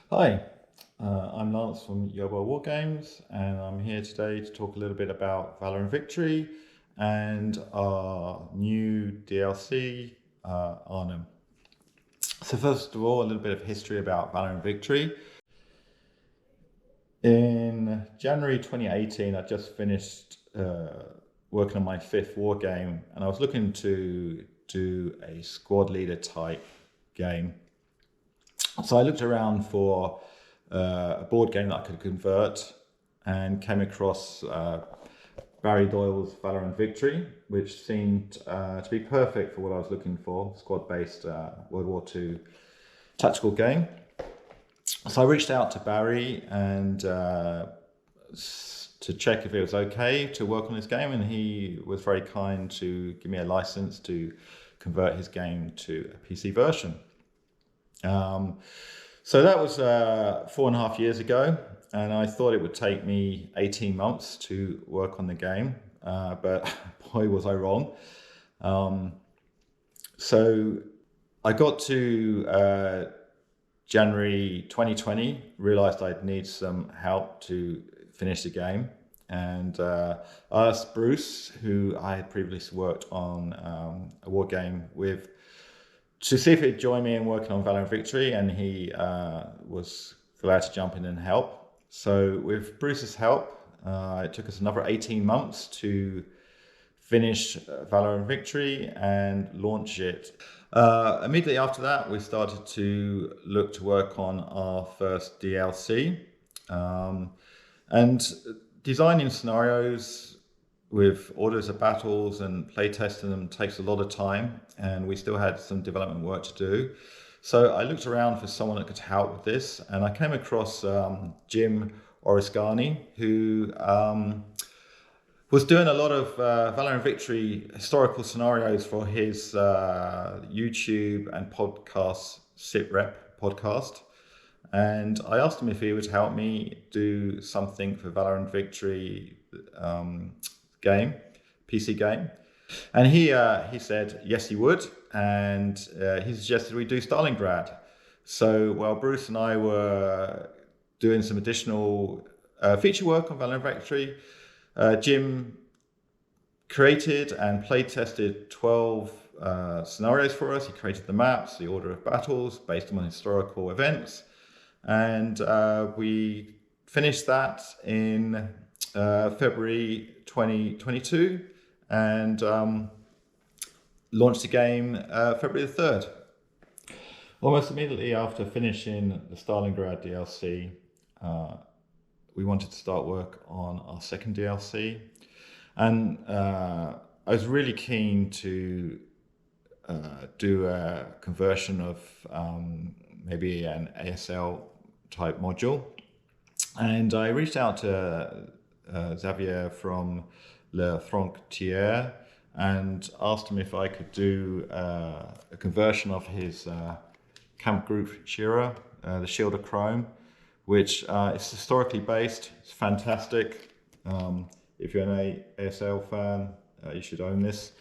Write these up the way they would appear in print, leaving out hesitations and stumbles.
Hi, I'm Lance from Yobo War Games, and I'm here today to talk a little bit about Valor Victory and our new DLC, Arnhem. So first of all, a little bit of history about Valor Victory. In January 2018, I just finished working on my fifth war game, and I was looking to do a squad leader type game. So I looked around for a board game that I could convert and came across Barry Doyle's Valor Victory, which seemed to be perfect for what I was looking for, squad-based World War II tactical game. So I reached out to Barry and to check if it was okay to work on this game, and he was very kind to give me a license to convert his game to a PC version. So that was 4.5 years ago, and I thought it would take me 18 months to work on the game, but boy was I wrong. So I got to January 2020, realized I'd need some help to finish the game, and I asked Bruce, who I had previously worked on a war game with, to see if he'd join me in working on Valor Victory, and he was glad to jump in and help. So with Bruce's help, it took us another 18 months to finish Valor Victory and launch it. Immediately after that, we started to look to work on our first DLC. And designing scenarios with orders of battles and playtesting them takes a lot of time, and we still had some development work to do. So I looked around for someone that could help with this, and I came across Jim Orisgani, who was doing a lot of Valor Victory historical scenarios for his YouTube and podcast, SitRep podcast. And I asked him if he would help me do something for Valor Victory game, PC game. And he said yes, he would, and he suggested we do Stalingrad. So while Bruce and I were doing some additional feature work on Valor Victory, Jim created and play tested 12 scenarios for us. He created the maps, the order of battles based on historical events, and we finished that in February 2022 and launched the game February the 3rd. Almost immediately after finishing the Stalingrad DLC, we wanted to start work on our second DLC. And I was really keen to do a conversion of maybe an ASL type module. And I reached out to Xavier from Le Frontier and asked him if I could do a conversion of his Camp Group Shira, the Shield of Chrome, which is historically based. It's fantastic. If you're an ASL fan, you should own this.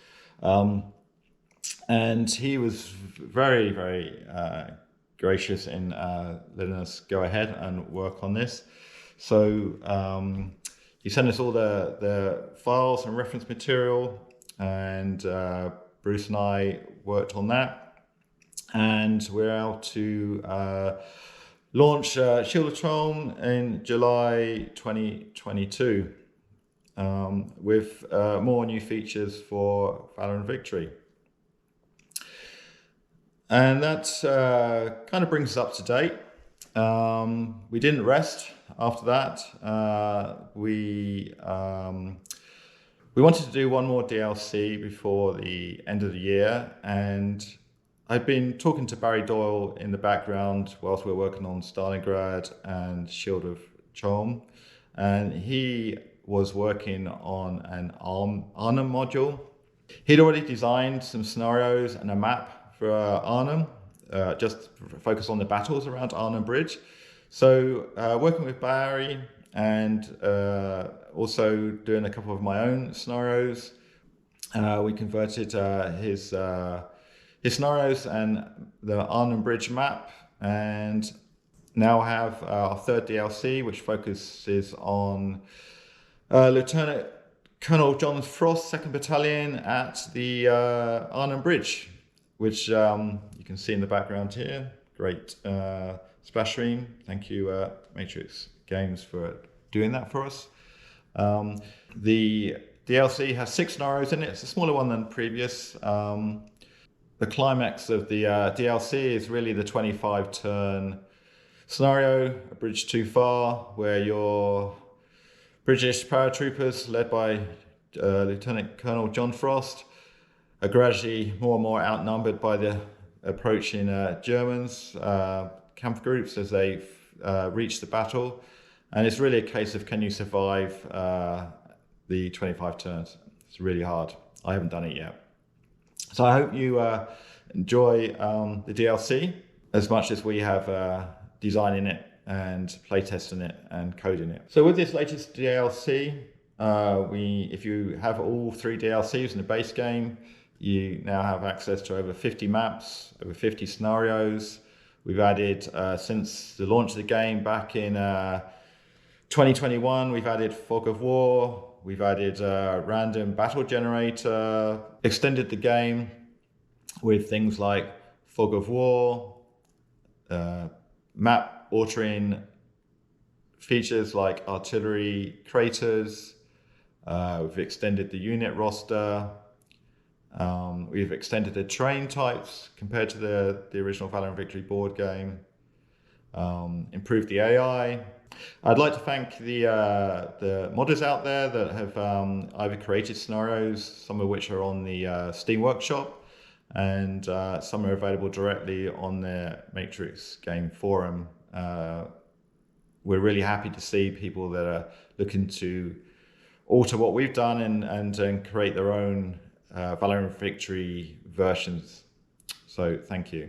And he was very, very gracious in letting us go ahead and work on this. So he sent us all the files and reference material, and Bruce and I worked on that. And we're out to launch Shield of Tron in July 2022 with more new features for Valor Victory. And that kind of brings us up to date. We didn't rest after that. We wanted to do one more DLC before the end of the year, and I've been talking to Barry Doyle in the background whilst we were working on Stalingrad and Shield of Cholm, and he was working on an Arnhem module. He'd already designed some scenarios and a map for Arnhem, just focus on the battles around Arnhem Bridge. So working with Barry and also doing a couple of my own scenarios, we converted his scenarios and the Arnhem Bridge map, and now have our third DLC, which focuses on Lieutenant Colonel John Frost, 2nd Battalion at the Arnhem Bridge, which you can see in the background here. Great splash screen. Thank you, Matrix Games, for doing that for us. The DLC has 6 scenarios in it. It's a smaller one than previous. The climax of the DLC is really the 25-turn scenario, A Bridge Too Far, where your British paratroopers, led by Lieutenant Colonel John Frost, are gradually more and more outnumbered by the approaching Germans, camp groups, as they reach the battle. And it's really a case of, can you survive the 25 turns? It's really hard. I haven't done it yet. So I hope you enjoy the DLC as much as we have designing it and playtesting it and coding it. So with this latest DLC, if you have all 3 DLCs in the base game, you now have access to over 50 maps, over 50 scenarios. We've added, since the launch of the game back in 2021, we've added Fog of War, we've added random battle generator, extended the game with things like Fog of War, map altering features like artillery craters. We've extended the unit roster. We've extended the terrain types compared to the original Valor Victory board game. Improved the AI. I'd like to thank the modders out there that have either created scenarios, some of which are on the Steam Workshop, and some are available directly on their Matrix game forum. We're really happy to see people that are looking to alter what we've done and create their own Valor Victory versions. So thank you.